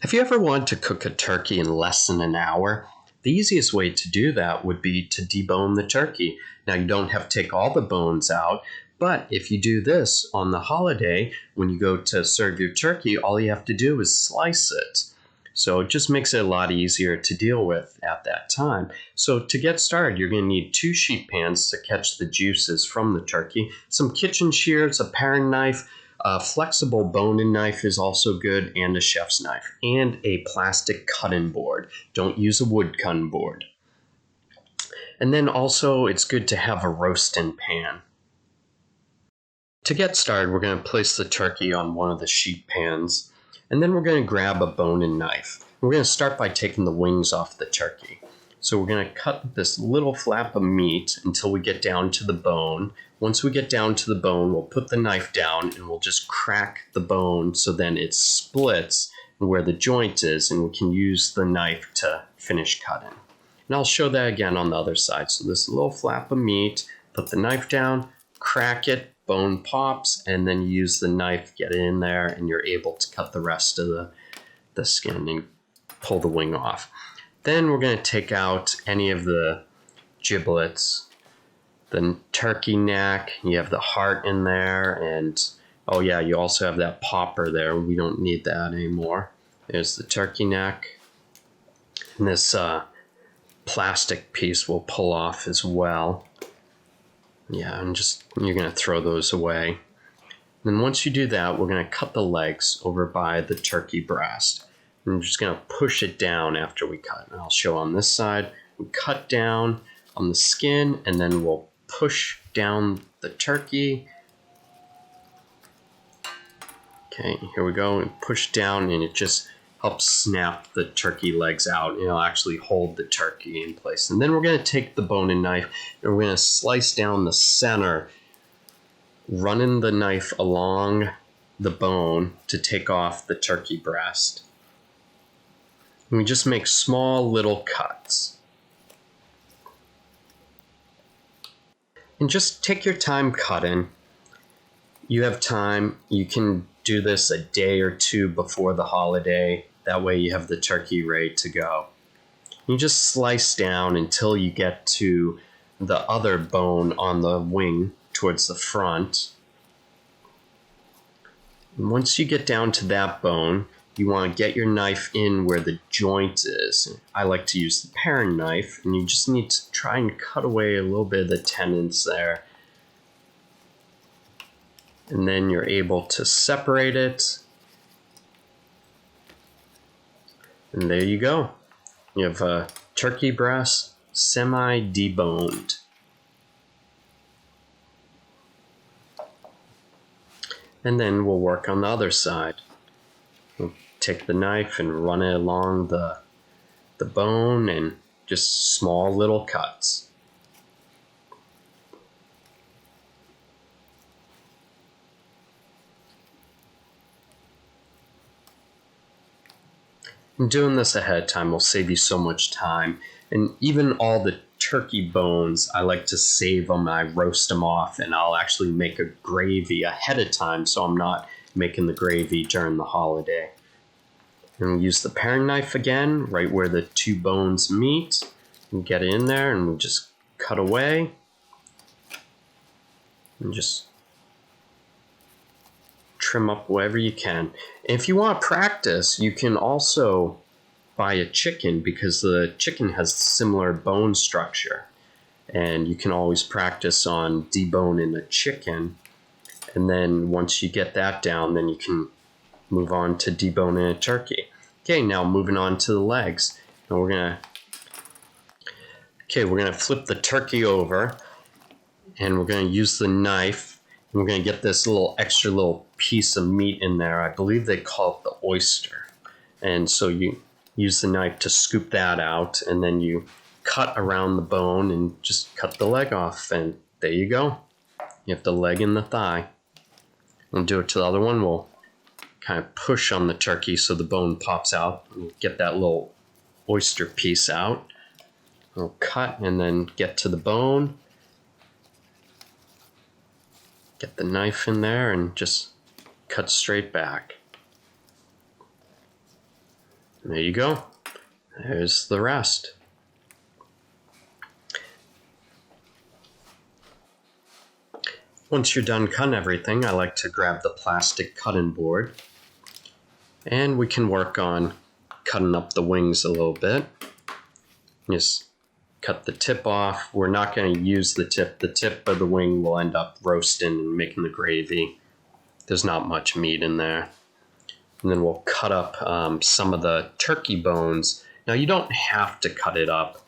Have you ever wanted to cook a turkey in less than an hour? The easiest way to do that would be to debone the turkey. Now, you don't have to take all the bones out, but if you do this on the holiday, when you go to serve your turkey, all you have to do is slice it. So it just makes it a lot easier to deal with at that time. So to get started, you're going to need 2 sheet pans to catch the juices from the turkey, some kitchen shears, a paring knife, a flexible bone-in knife is also good, and a chef's knife, and a plastic cutting board. Don't use a wood cutting board. And then also it's good to have a roasting pan. To get started, we're going to place the turkey on one of the sheet pans, and then we're going to grab a bone-in knife. We're going to start by taking the wings off the turkey. So we're going to cut this little flap of meat until we get down to the bone. Once we get down to the bone, we'll put the knife down and we'll just crack the bone so then it splits where the joint is, and we can use the knife to finish cutting. And I'll show that again on the other side. So this little flap of meat, put the knife down, crack it, bone pops, and then you use the knife, get it in there, and you're able to cut the rest of the skin and pull the wing off. Then we're going to take out any of the giblets, the turkey neck, you have the heart in there, and oh yeah, you also have that popper there. We don't need that anymore. There's the turkey neck. And this plastic piece we'll pull off as well. Yeah, and just you're going to throw those away. Then once you do that, we're going to cut the legs over by the turkey breast. I'm just going to push it down after we cut. And I'll show on this side. We cut down on the skin, and then we'll push down the turkey. Okay, here we go. And push down, and it just helps snap the turkey legs out. It'll actually hold the turkey in place. And then we're going to take the bone-in knife, and we're going to slice down the center, running the knife along the bone to take off the turkey breast. And we just make small little cuts. And just take your time cutting. You have time. You can do this a day or two before the holiday. That way you have the turkey ready to go. You just slice down until you get to the other bone on the wing towards the front. And once you get down to that bone, you want to get your knife in where the joint is. I like to use the paring knife, and you just need to try and cut away a little bit of the tendons there. And then you're able to separate it. And there you go. You have a turkey breast semi-deboned. And then we'll work on the other side. We'll take the knife and run it along the bone, and just small little cuts. And doing this ahead of time will save you so much time. And even all the turkey bones, I like to save them. I roast them off, and I'll actually make a gravy ahead of time, so I'm not making the gravy during the holiday. And we use the paring knife again, right where the 2 bones meet. And get it in there, and we just cut away. And just trim up wherever you can. And if you want to practice, you can also buy a chicken, because the chicken has similar bone structure. And you can always practice on deboning a chicken. And then once you get that down, then you can move on to deboning a turkey. Okay, now moving on to the legs. And we're gonna flip the turkey over, and we're gonna use the knife, and we're gonna get this extra little piece of meat in there. I believe they call it the oyster. And so you use the knife to scoop that out, and then you cut around the bone and just cut the leg off, and there you go. You have the leg and the thigh. We'll do it to the other one. We'll kind of push on the turkey so the bone pops out. We'll get that little oyster piece out. We'll cut and then get to the bone. Get the knife in there and just cut straight back. There you go. There's the rest. Once you're done cutting everything, I like to grab the plastic cutting board, and we can work on cutting up the wings a little bit. Just cut the tip off. We're not going to use the tip. The tip of the wing will end up roasting and making the gravy. There's not much meat in there. And then we'll cut up some of the turkey bones. Now you don't have to cut it up.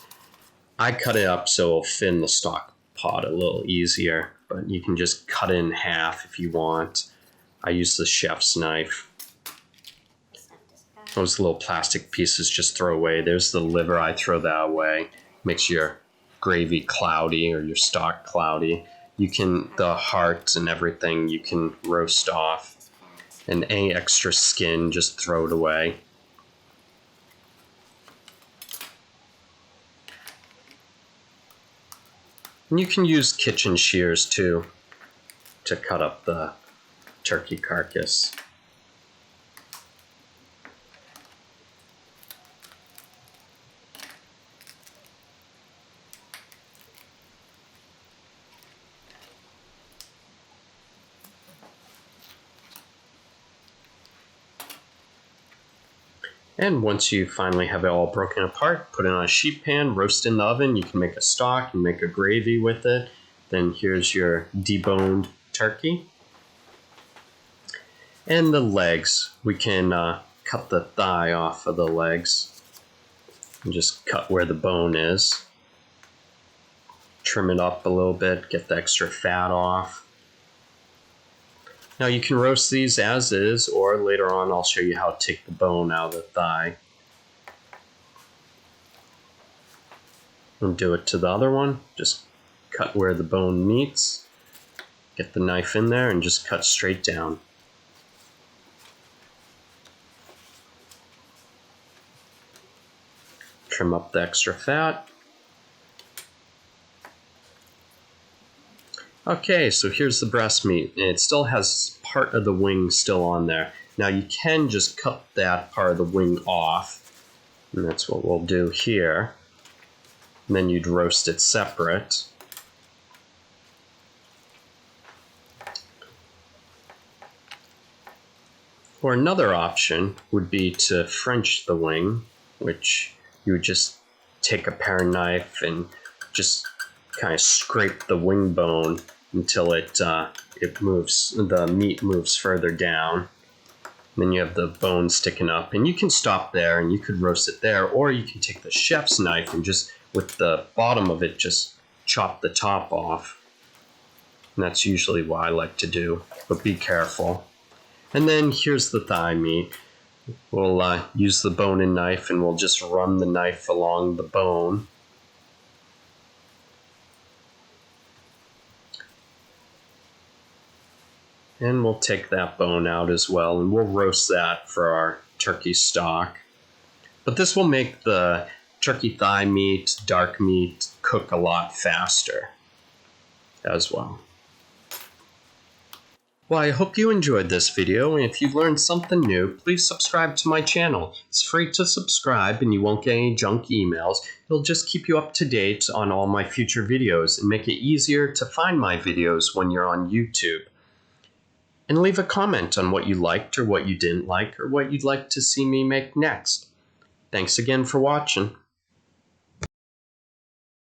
I cut it up so it'll fit in the stock pot a little easier, but you can just cut it in half if you want. I use the chef's knife. Those little plastic pieces just throw away. There's the liver, I throw that away. Makes your gravy cloudy or your stock cloudy. You can, the heart and everything you can roast off. And any extra skin, just throw it away. And you can use kitchen shears too to cut up the turkey carcass. And once you finally have it all broken apart, put it on a sheet pan, roast in the oven. You can make a stock and make a gravy with it. Then here's your deboned turkey. And the legs, we can cut the thigh off of the legs and just cut where the bone is. Trim it up a little bit, get the extra fat off. Now you can roast these as is, or later on I'll show you how to take the bone out of the thigh. And do it to the other one. Just cut where the bone meets. Get the knife in there and just cut straight down. Trim up the extra fat. Okay, so here's the breast meat. It still has part of the wing still on there. Now you can just cut that part of the wing off, and that's what we'll do here. And then you'd roast it separate. Or another option would be to French the wing, which you would just take a paring knife and just kind of scrape the wing bone until it moves, the meat moves further down. And then you have the bone sticking up, and you can stop there and you could roast it there, or you can take the chef's knife and just with the bottom of it just chop the top off. And that's usually what I like to do, but be careful. And then here's the thigh meat. We'll use the boning knife and we'll just run the knife along the bone. And we'll take that bone out as well, and we'll roast that for our turkey stock. But this will make the turkey thigh meat, dark meat, cook a lot faster as well. Well, I hope you enjoyed this video, and if you learned something new, please subscribe to my channel. It's free to subscribe and you won't get any junk emails. It'll just keep you up to date on all my future videos and make it easier to find my videos when you're on YouTube. And leave a comment on what you liked or what you didn't like or what you'd like to see me make next. Thanks again for watching.